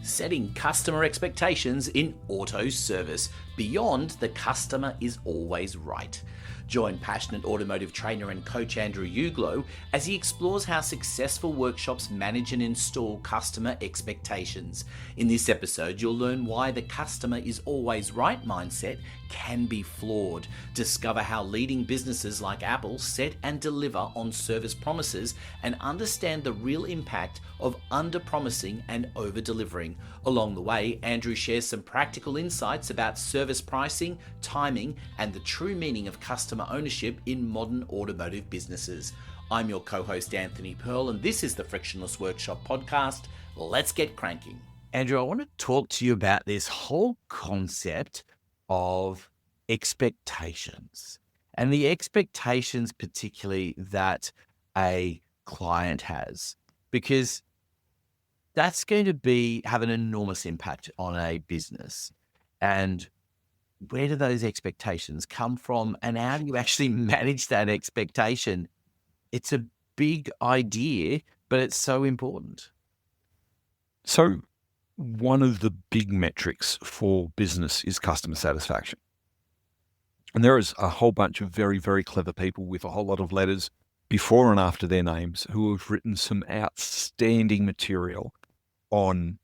setting customer expectations in auto service beyond the customer is always right. Join passionate automotive trainer and coach Andrew Uglow as he explores how successful workshops manage and install customer expectations. In this episode, you'll learn why the customer is always right mindset can be flawed. Discover how leading businesses like Apple set and deliver on service promises, and understand the real impact of under-promising and over-delivering. Along the way, Andrew shares some practical insights about service pricing, timing, and the true meaning of customer ownership in modern automotive businesses. I'm your co-host Anthony Pearl, and this is the Frictionless Workshop podcast. Let's get cranking. Andrew, I want to talk to you about this whole concept of expectations, and the expectations particularly that a client has, because that's going to have an enormous impact on a business. And where do those expectations come from, and how do you actually manage that expectation? It's a big idea, but it's so important. So one of the big metrics for business is customer satisfaction. And there is a whole bunch of very, very clever people with a whole lot of letters before and after their names who have written some outstanding material on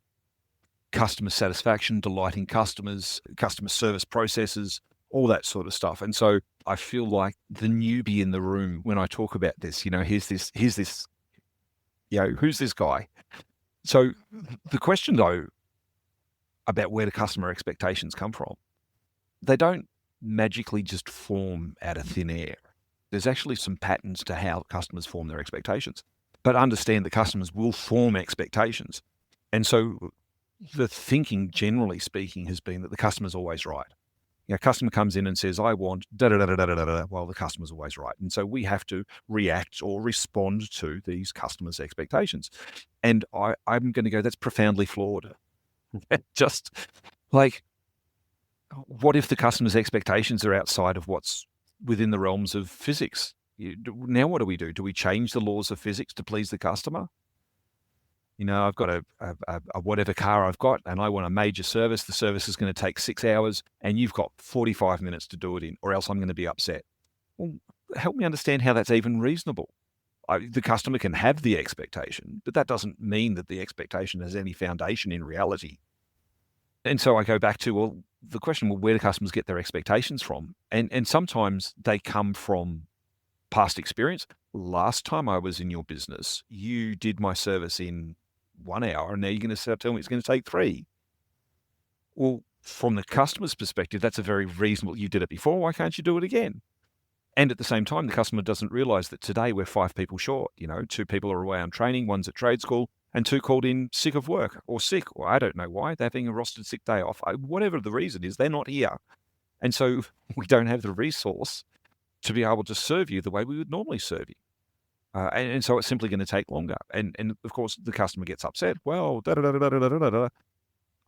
customer satisfaction, delighting customers, customer service processes, all that sort of stuff. And so I feel like the newbie in the room when I talk about this, here's this, who's this guy? So the question though, about where do customer expectations come from? They don't magically just form out of thin air. There's actually some patterns to how customers form their expectations, but understand that customers will form expectations. And so the thinking, generally speaking, has been that the customer's always right. Customer comes in and says, I want da-da-da-da-da-da-da. Well, the customer's always right. And so we have to react or respond to these customers' expectations. And I'm going to go, that's profoundly flawed. Just like, what if the customer's expectations are outside of what's within the realms of physics? Now what do? Do we change the laws of physics to please the customer? I've got a whatever car I've got, and I want a major service. The service is going to take 6 hours, and you've got 45 minutes to do it in, or else I'm going to be upset. Well, help me understand how that's even reasonable. The customer can have the expectation, but that doesn't mean that the expectation has any foundation in reality. And so I go back to, the question, where do customers get their expectations from? And sometimes they come from past experience. Last time I was in your business, you did my service in 1 hour, and now you're going to tell me it's going to take 3. Well, from the customer's perspective, that's a very reasonable, you did it before, why can't you do it again? And at the same time, the customer doesn't realize that today we're 5 people short. 2 people are away on training, one's at trade school, and 2 called in sick of work or sick, or I don't know why, they're having a rostered sick day off. Whatever the reason is, they're not here. And so we don't have the resource to be able to serve you the way we would normally serve you. And so it's simply going to take longer. And of course, the customer gets upset. Well, da-da-da-da-da-da-da-da.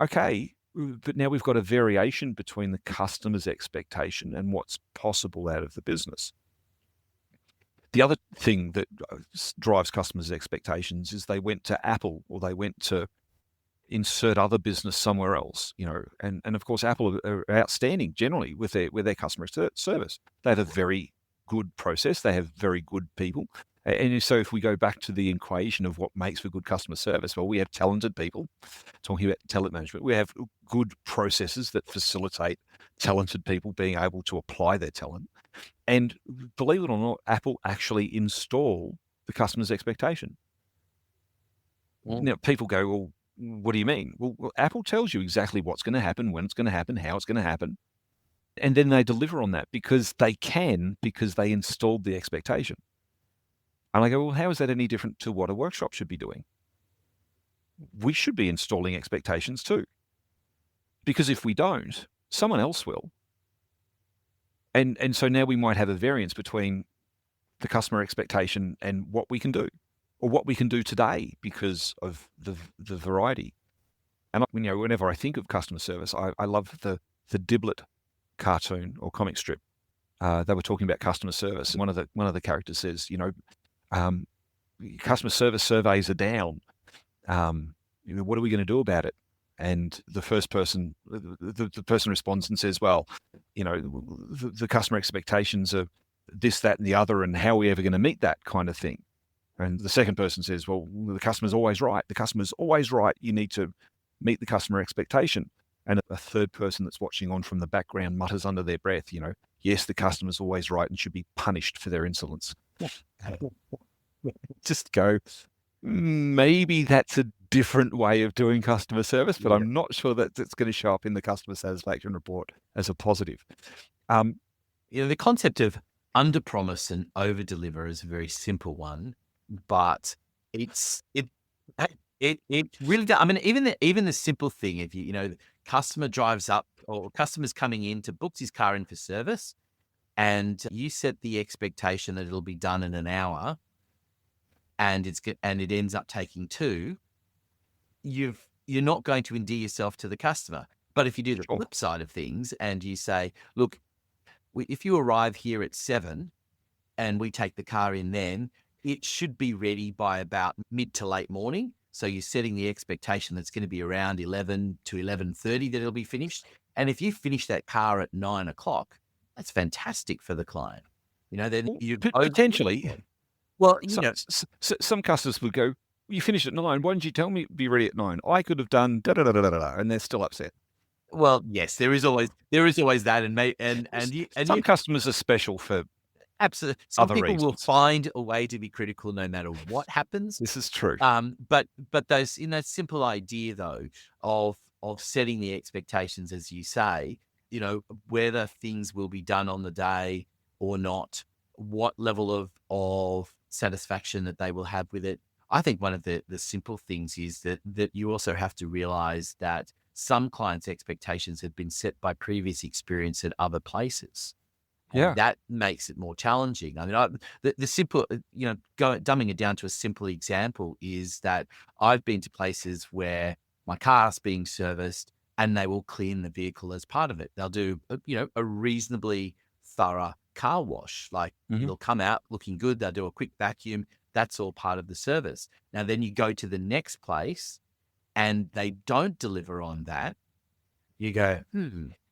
Okay, but now we've got a variation between the customer's expectation and what's possible out of the business. The other thing that drives customers' expectations is they went to Apple, or they went to insert other business somewhere else, and of course, Apple are outstanding generally with their customer service. They have a very good process. They have very good people. And so if we go back to the equation of what makes for good customer service, well, we have talented people. Talking about talent management, we have good processes that facilitate talented people being able to apply their talent. And believe it or not, Apple actually install the customer's expectation. Now, people go, well, what do you mean? Well, Apple tells you exactly what's going to happen, when it's going to happen, how it's going to happen. And then they deliver on that because they installed the expectation. And I go, well, how is that any different to what a workshop should be doing? We should be installing expectations too. Because if we don't, someone else will. And so now we might have a variance between the customer expectation and what we can do, or what we can do today because of the variety. And whenever I think of customer service, I love the Diblet cartoon or comic strip. They were talking about customer service. One of the characters says, customer service surveys are down. What are we going to do about it? and the person responds and says, well, the customer expectations are this, that, and the other, and how are we ever going to meet that kind of thing? And the second person says, well, the customer's always right. The customer's always right. You need to meet the customer expectation. And a third person that's watching on from the background mutters under their breath, yes, the customer's always right and should be punished for their insolence. Just go, maybe that's a different way of doing customer service, but I'm not sure that it's going to show up in the customer satisfaction report as a positive. The concept of under-promise and over-deliver is a very simple one, but it really does. I mean, even the simple thing, if the customer drives up or customer's coming in to book his car in for service, and you set the expectation that it'll be done in an hour, and it ends up taking 2, you're not going to endear yourself to the customer. But if you do the flip side of things and you say, look, if you arrive here at 7 and we take the car in then, it should be ready by about mid to late morning. So you're setting the expectation that's going to be around 11 to 11:30 that it'll be finished. And if you finish that car at 9 o'clock, that's fantastic for the client. Then you potentially. Well, some customers would go, you finished at 9. Why didn't you tell me it'd be ready at 9? I could have done da da da da da da, and they're still upset. Well, yes, there is always that, and some customers are special for absolutely. Some other people reasons. will find a way to be critical no matter what happens. This is true. But those simple idea though of setting the expectations, as you say, whether things will be done on the day or not, what level of satisfaction that they will have with it. I think one of the simple things is that you also have to realize that some clients' expectations have been set by previous experience at other places. And that makes it more challenging. I mean, the simple, dumbing it down to a simple example is that I've been to places where my car's being serviced and they will clean the vehicle as part of it. They'll do, a reasonably thorough car wash. Like they'll come out looking good. They'll do a quick vacuum. That's all part of the service. Now, then you go to the next place and they don't deliver on that. You go,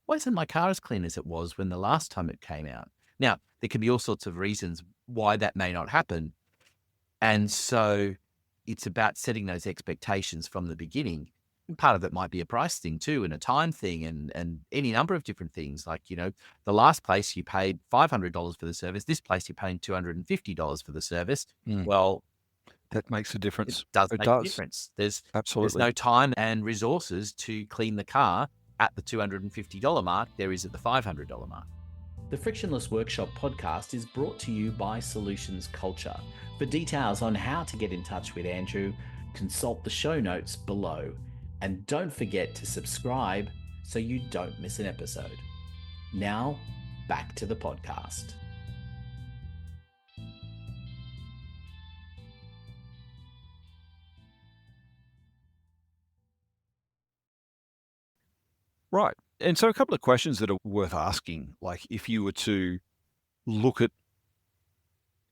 why isn't my car as clean as it was when the last time it came out? Now, there can be all sorts of reasons why that may not happen. And so it's about setting those expectations from the beginning. And part of it might be a price thing too, and a time thing, and any number of different things. Like, the last place you paid $500 for the service, this place you're paying $250 for the service. Well, that makes a difference. It does make a difference. There's no time and resources to clean the car at the $250 mark. There is at the $500 mark. The Frictionless Workshop podcast is brought to you by Solutions Culture. For details on how to get in touch with Andrew, consult the show notes below. And don't forget to subscribe so you don't miss an episode. Now, back to the podcast. Right. And so a couple of questions that are worth asking, like if you were to look at,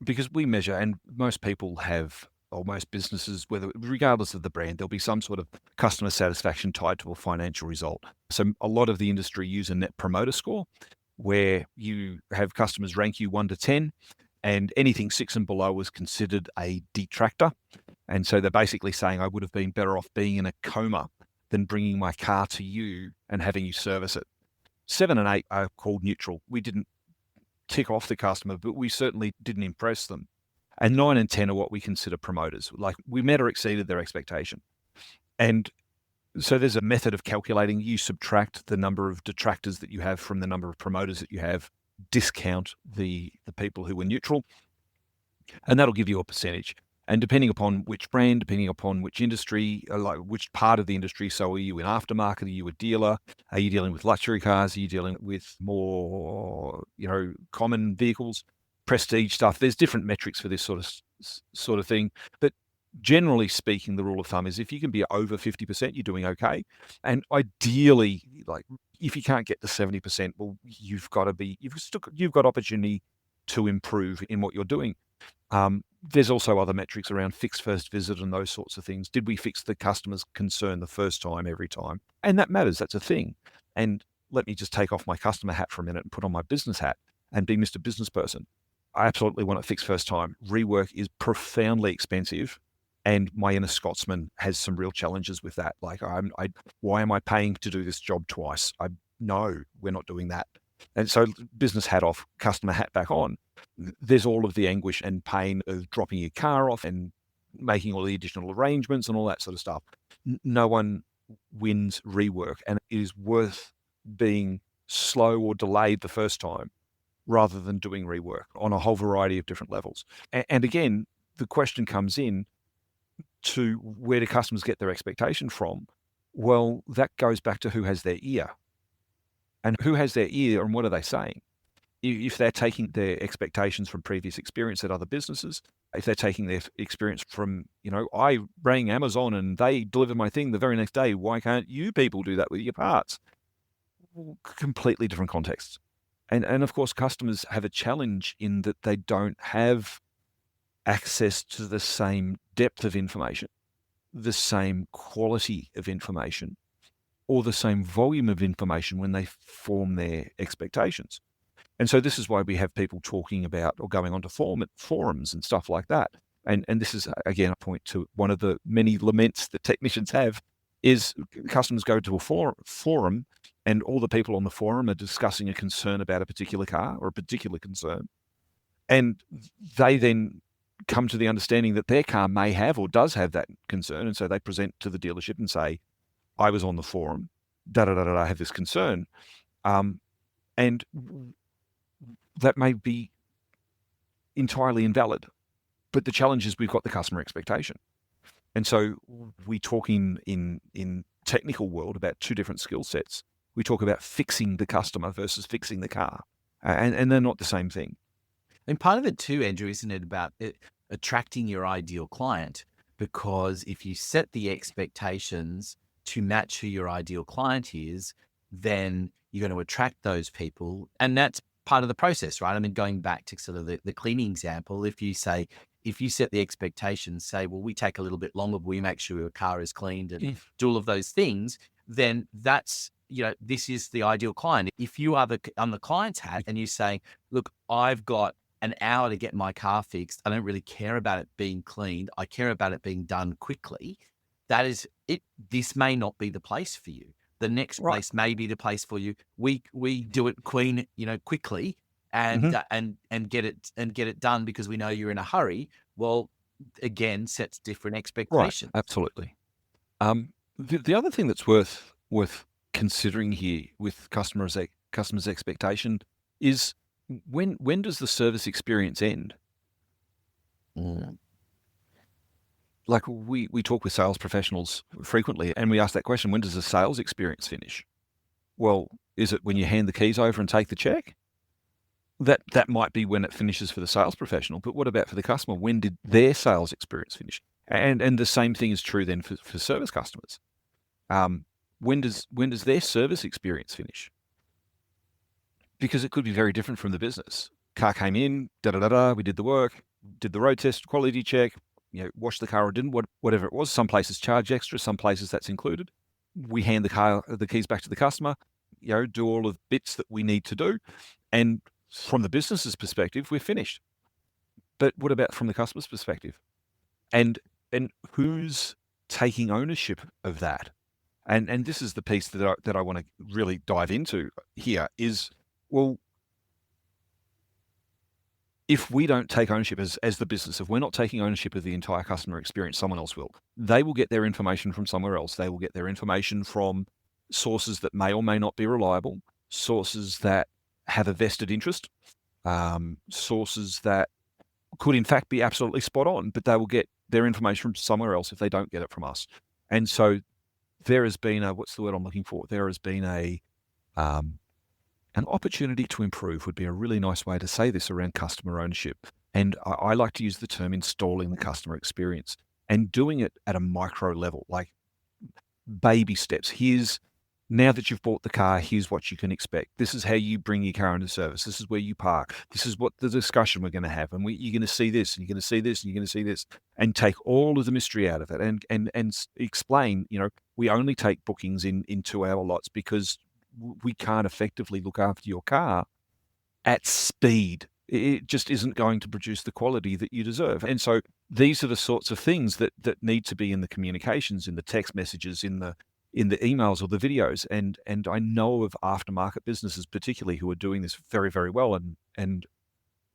because we measure, and most people have, or most businesses, regardless of the brand, there'll be some sort of customer satisfaction tied to a financial result. So a lot of the industry use a net promoter score, where you have customers rank you 1 to 10, and anything 6 and below is considered a detractor. And so they're basically saying, I would have been better off being in a coma than bringing my car to you and having you service it. 7 and 8 are called neutral. We didn't tick off the customer, but we certainly didn't impress them. And 9 and 10 are what we consider promoters. Like, we met or exceeded their expectation. And so there's a method of calculating. You subtract the number of detractors that you have from the number of promoters that you have, discount the people who were neutral, and that'll give you a percentage. And depending upon which brand, depending upon which industry, like which part of the industry, so are you in aftermarket, are you a dealer, are you dealing with luxury cars, are you dealing with more, common vehicles, prestige stuff? There's different metrics for this sort of thing. But generally speaking, the rule of thumb is if you can be over 50%, you're doing okay. And ideally, like if you can't get to 70%, well, you've got opportunity to improve in what you're doing. There's also other metrics around fixed first visit and those sorts of things. Did we fix the customer's concern the first time, every time? And that matters. That's a thing. And let me just take off my customer hat for a minute and put on my business hat and be Mr. Business Person. I absolutely want it fixed first time. Rework is profoundly expensive. And my inner Scotsman has some real challenges with that. Like, why am I paying to do this job twice? No, we're not doing that. And so business hat off, customer hat back on. There's all of the anguish and pain of dropping your car off and making all the additional arrangements and all that sort of stuff. No one wins rework, and it is worth being slow or delayed the first time rather than doing rework on a whole variety of different levels. And again, the question comes in to where do customers get their expectation from? Well, that goes back to who has their ear. And who has their ear and what are they saying? If they're taking their expectations from previous experience at other businesses, if they're taking their experience from, I rang Amazon and they delivered my thing the very next day, why can't you people do that with your parts? Completely different contexts. And of course, customers have a challenge in that they don't have access to the same depth of information, the same quality of information, or the same volume of information when they form their expectations. And so this is why we have people talking about or going onto forums and stuff like that. And this is, again, a point to one of the many laments that technicians have is customers go to a forum and all the people on the forum are discussing a concern about a particular car or a particular concern. And they then come to the understanding that their car may have or does have that concern. And so they present to the dealership and say, I was on the forum, I have this concern. And that may be entirely invalid. But the challenge is we've got the customer expectation. And so we talk in technical world about two different skill sets. We talk about fixing the customer versus fixing the car. And they're not the same thing. And part of it too, Andrew, isn't it about attracting your ideal client? Because if you set the expectations to match who your ideal client is, then you're going to attract those people. And that's part of the process, right? I mean, going back to sort of the cleaning example, if you set the expectations, say, well, we take a little bit longer, but we make sure your car is cleaned and do all of those things, then that's, this is the ideal client. If you are on the client's hat and you say, look, I've got an hour to get my car fixed. I don't really care about it being cleaned. I care about it being done quickly. That is it. This may not be the place for you. The next place may be the place for you. We do it quickly and get it done because we know you're in a hurry. Well, again, sets different expectations. Right, absolutely. The other thing that's worth considering here with customers' expectation is when does the service experience end? Like we talk with sales professionals frequently and we ask that question, when does the sales experience finish? Well, is it when you hand the keys over and take the check? That might be when it finishes for the sales professional, but what about for the customer? When did their sales experience finish? And the same thing is true then for service customers. When does their service experience finish? Because it could be very different from the business. Car came in, we did the work, did the road test, quality check, washed the car or didn't, whatever it was. Some places charge extra, some places that's included. We hand the keys back to the customer, do all of the bits that we need to do. And from the business's perspective, we're finished. But what about from the customer's perspective? And who's taking ownership of that? And this is the piece that I want to really dive into here is, well, if we don't take ownership as the business, if we're not taking ownership of the entire customer experience, someone else will. They will get their information from somewhere else. They will get their information from sources that may or may not be reliable, sources that have a vested interest, sources that could in fact be absolutely spot on, but they will get their information from somewhere else if they don't get it from us. And so there has been what's the word I'm looking for? There has been an opportunity to improve would be a really nice way to say this around customer ownership. And I like to use the term installing the customer experience and doing it at a micro level, like baby steps. Here's Now that you've bought the car, here's what you can expect. This is how you bring your car into service. This is where you park. This is what the discussion we're going to have. And you're going to see this, and you're going to see this, and you're going to see this, and take all of the mystery out of it and explain, we only take bookings in 2-hour lots because we can't effectively look after your car at speed. It just isn't going to produce the quality that you deserve. And so these are the sorts of things that need to be in the communications, in the text messages, in the emails or the videos. And I know of aftermarket businesses particularly who are doing this very, very well. And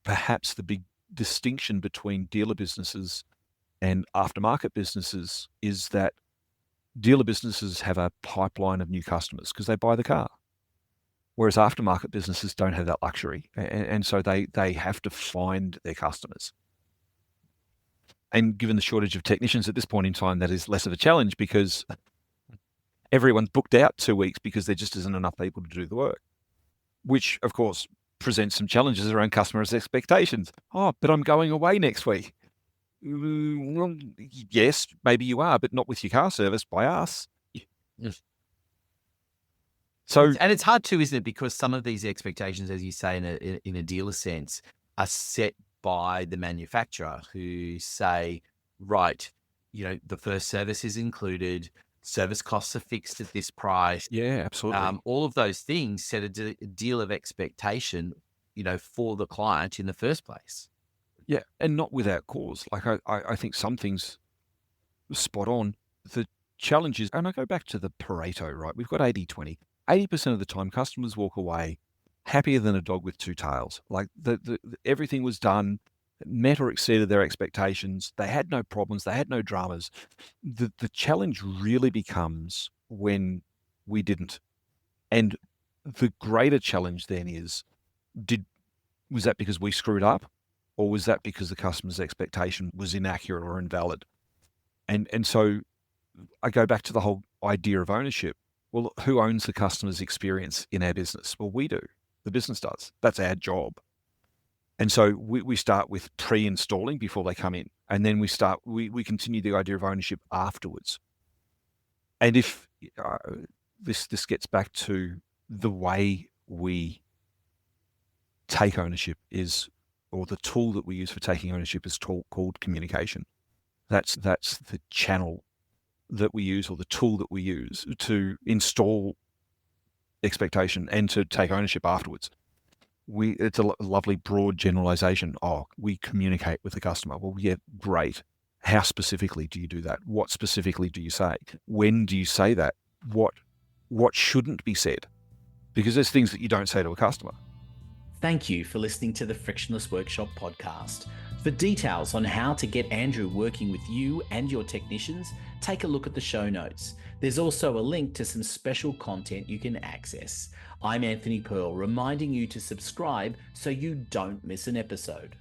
perhaps the big distinction between dealer businesses and aftermarket businesses is that dealer businesses have a pipeline of new customers because they buy the car, whereas aftermarket businesses don't have that luxury. And so they have to find their customers. And given the shortage of technicians at this point in time, that is less of a challenge because everyone's booked out 2 weeks because there just isn't enough people to do the work, which of course presents some challenges around customers' expectations. Oh, but I'm going away next week. Well, yes, maybe you are, but not with your car serviced by us. Yes. So, And it's hard too, isn't it? Because some of these expectations, as you say, in a dealer sense, are set by the manufacturer who say, right, the first service is included, service costs are fixed at this price. yeah, absolutely. All of those things set a deal of expectation, for the client in the first place. Yeah, and not without cause. Like I think some things spot on. The challenge is, and I go back to the Pareto, right? We've got 80-20. 80% of the time, customers walk away happier than a dog with two tails. Like everything was done, met or exceeded their expectations. They had no problems. They had no dramas. The challenge really becomes when we didn't. And the greater challenge then is, was that because we screwed up? Or was that because the customer's expectation was inaccurate or invalid? And so I go back to the whole idea of ownership. Well, who owns the customer's experience in our business? Well, we do. The business does. That's our job. And so we start with pre-installing before they come in. And then we continue the idea of ownership afterwards. And if this gets back to the way we take ownership or the tool that we use for taking ownership is called communication. That's the channel that we use, or the tool that we use to install expectation and to take ownership afterwards. It's a lovely broad generalization. Oh, we communicate with the customer. Well, yeah, great. How specifically do you do that? What specifically do you say? When do you say that? What shouldn't be said? Because there's things that you don't say to a customer. Thank you for listening to the Frictionless Workshop podcast. For details on how to get Andrew working with you and your technicians, take a look at the show notes. There's also a link to some special content you can access. I'm Anthony Pearl, reminding you to subscribe so you don't miss an episode.